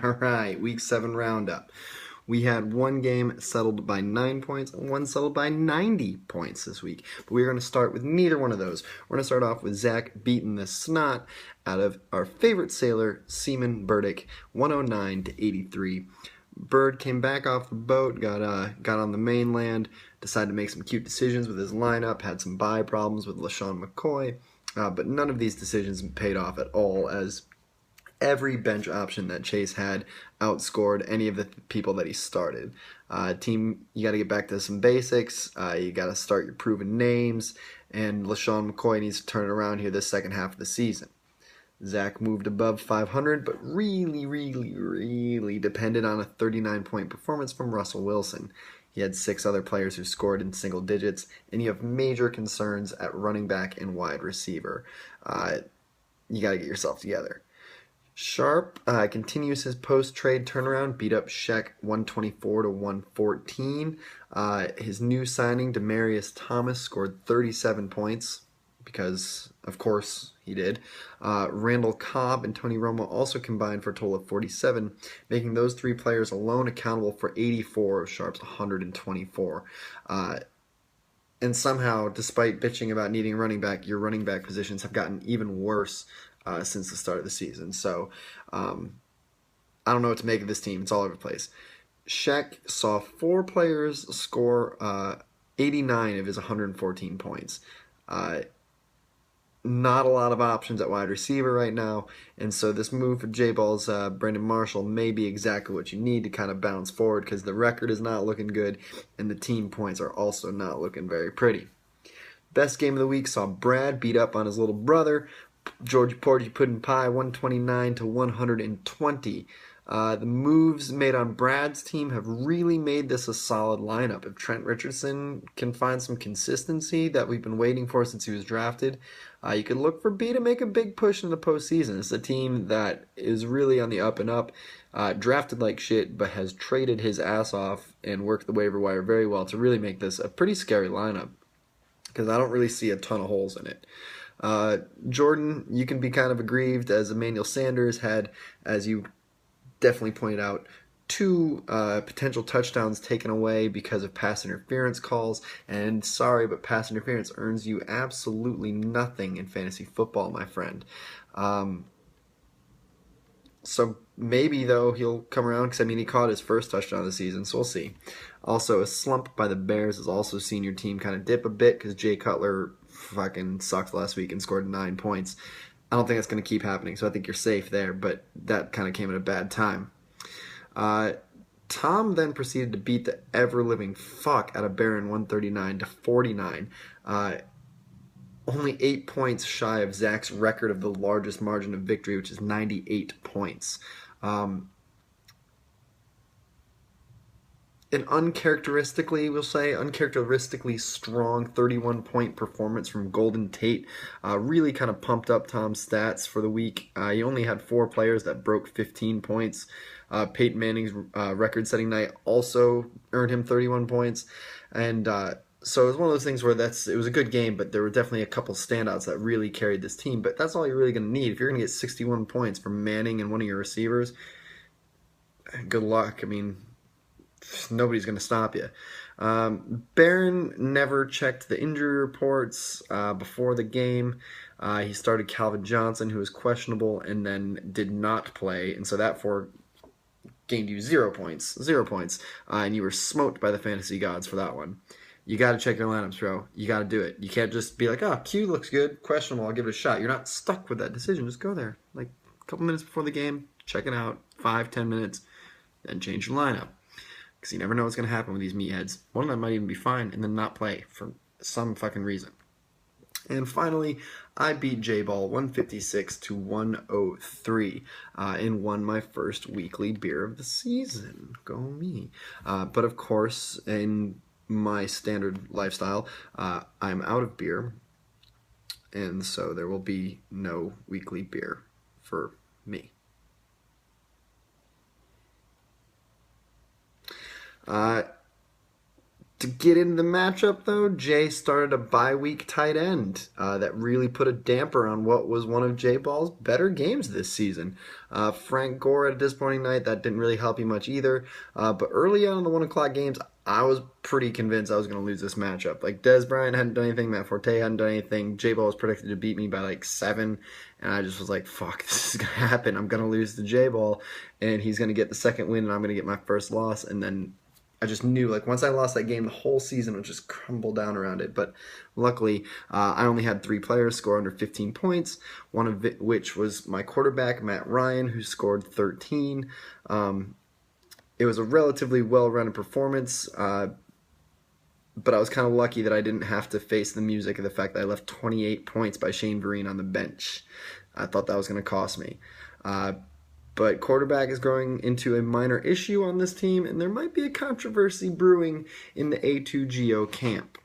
All right, week 7 roundup. We had one game settled by 9 points and one settled by 90 points this week. But we're going to start with neither one of those. We're going to start off with Zach beating the snot out of our favorite sailor, Seaman Burdick, 109 to 83. Bird came back off the boat, got on the mainland, decided to make some cute decisions with his lineup, had some bye problems with LaShawn McCoy, but none of these decisions paid off at all, as every bench option that Chase had outscored any of the people that he started. Team, you got to get back to some basics. You got to start your proven names, and LaShawn McCoy needs to turn it around here this second half of the season. Zach moved above 500, but really depended on a 39-point performance from Russell Wilson. He had 6 other players who scored in single digits, and you have major concerns at running back and wide receiver. You got to get yourself together. Sharp continues his post-trade turnaround, beat up Sheck 124 to 114. His new signing, Demaryius Thomas, scored 37 points, because, of course, he did. Randall Cobb and Tony Romo also combined for a total of 47, making those 3 players alone accountable for 84 of Sharp's 124. And somehow, despite bitching about needing a running back, your running back positions have gotten even worse since the start of the season. So, I don't know what to make of this team. It's all over the place. Sheck saw 4 players score 89 of his 114 points. Not a lot of options at wide receiver right now, and so this move for J-Ball's Brandon Marshall may be exactly what you need to kind of bounce forward, because the record is not looking good, and the team points are also not looking very pretty. Best game of the week saw Brad beat up on his little brother, George Porgy Puddin' Pie, 129 to 120. The moves made on Brad's team have really made this a solid lineup. If Trent Richardson can find some consistency that we've been waiting for since he was drafted, you could look for B to make a big push in the postseason. It's a team that is really on the up and up, drafted like shit, but has traded his ass off and worked the waiver wire very well to really make this a pretty scary lineup, because I don't really see a ton of holes in it. Jordan, you can be kind of aggrieved, as Emmanuel Sanders had, as you definitely pointed out, 2 potential touchdowns taken away because of pass interference calls, and sorry, but pass interference earns you absolutely nothing in fantasy football, my friend. So maybe, though, he'll come around, because, he caught his first touchdown of the season, so we'll see. Also, a slump by the Bears has also seen your team kind of dip a bit, because Jay Cutler fucking sucked last week and scored 9 points. I don't think that's going to keep happening, so I think you're safe there, but that kind of came at a bad time. Tom then proceeded to beat the ever-living fuck out of Barron, 139 to 49. Only 8 points shy of Zach's record of the largest margin of victory, which is 98 points. An uncharacteristically strong 31-point performance from Golden Tate really kind of pumped up Tom's stats for the week. He only had 4 players that broke 15 points. Peyton Manning's record-setting night also earned him 31 points. And so it was one of those things where it was a good game, but there were definitely a couple standouts that really carried this team. But that's all you're really going to need. If you're going to get 61 points from Manning and one of your receivers, good luck. Nobody's going to stop you. Barron never checked the injury reports before the game. He started Calvin Johnson, who was questionable, and then did not play, and so that gained you 0 points. 0 points. And you were smoked by the fantasy gods for that one. You got to check your lineups, bro. You got to do it. You can't just be like, oh, Q looks good, questionable, I'll give it a shot. You're not stuck with that decision. Just go there. Like a couple minutes before the game, check it out, 5-10 minutes, then change your lineup. Because you never know what's going to happen with these meatheads. One of them might even be fine and then not play for some fucking reason. And finally, I beat J-Ball 156 to 103 and won my first weekly beer of the season. Go me. But of course, in my standard lifestyle, I'm out of beer. And so there will be no weekly beer for me. To get into the matchup, though, Jay started a bye-week tight end that really put a damper on what was one of Jay Ball's better games this season. Frank Gore had a disappointing night. That didn't really help you much either. But early on in the 1 o'clock games, I was pretty convinced I was going to lose this matchup. Like, Dez Bryant hadn't done anything. Matt Forte hadn't done anything. Jay Ball was predicted to beat me by like 7. And I just was like, fuck, this is going to happen. I'm going to lose to Jay Ball. And he's going to get the second win, and I'm going to get my first loss. And then I just knew, like, once I lost that game, the whole season would just crumble down around it. But luckily, I only had 3 players score under 15 points, one of which was my quarterback, Matt Ryan, who scored 13. It was a relatively well-run performance, but I was kind of lucky that I didn't have to face the music of the fact that I left 28 points by Shane Vereen on the bench. I thought that was going to cost me. But quarterback is growing into a minor issue on this team, and there might be a controversy brewing in the A2GO camp.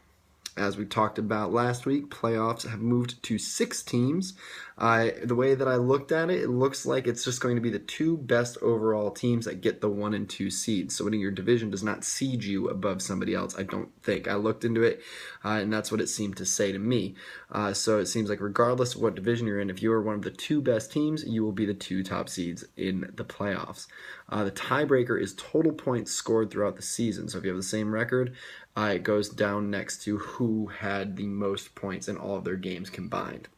As we talked about last week, playoffs have moved to 6 teams. The way that I looked at it, it looks like it's just going to be the 2 best overall teams that get the 1 and 2 seeds. So winning your division does not seed you above somebody else, I don't think. I looked into it, and that's what it seemed to say to me. So it seems like regardless of what division you're in, if you are one of the 2 best teams, you will be the 2 top seeds in the playoffs. The tiebreaker is total points scored throughout the season. So if you have the same record, it goes down next to who had the most points in all of their games combined.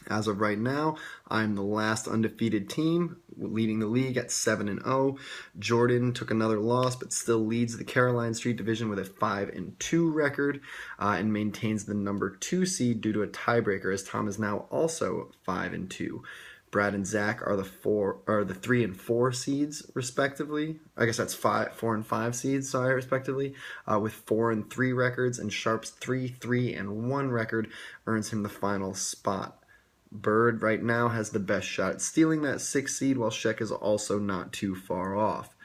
As of right now, I'm the last undefeated team, leading the league at 7-0. Jordan took another loss, but still leads the Caroline Street Division with a 5-2 record, and maintains the number 2 seed due to a tiebreaker, as Tom is now also 5-2. Brad and Zach are the 3 and 4 seeds, respectively. I guess that's 4 and 5 seeds, respectively, with 4 and 3 records, and Sharp's 3 and 1 record earns him the final spot. Bird right now has the best shot at stealing that 6th seed, while Sheck is also not too far off.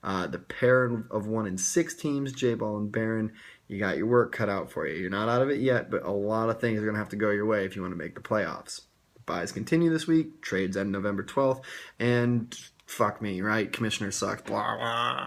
The pair of 1 and 6 teams, J-Ball and Barron, you got your work cut out for you. You're not out of it yet, but a lot of things are going to have to go your way if you want to make the playoffs. Buys continue this week, trades end November 12th, and fuck me, right? Commissioner sucks, blah, blah.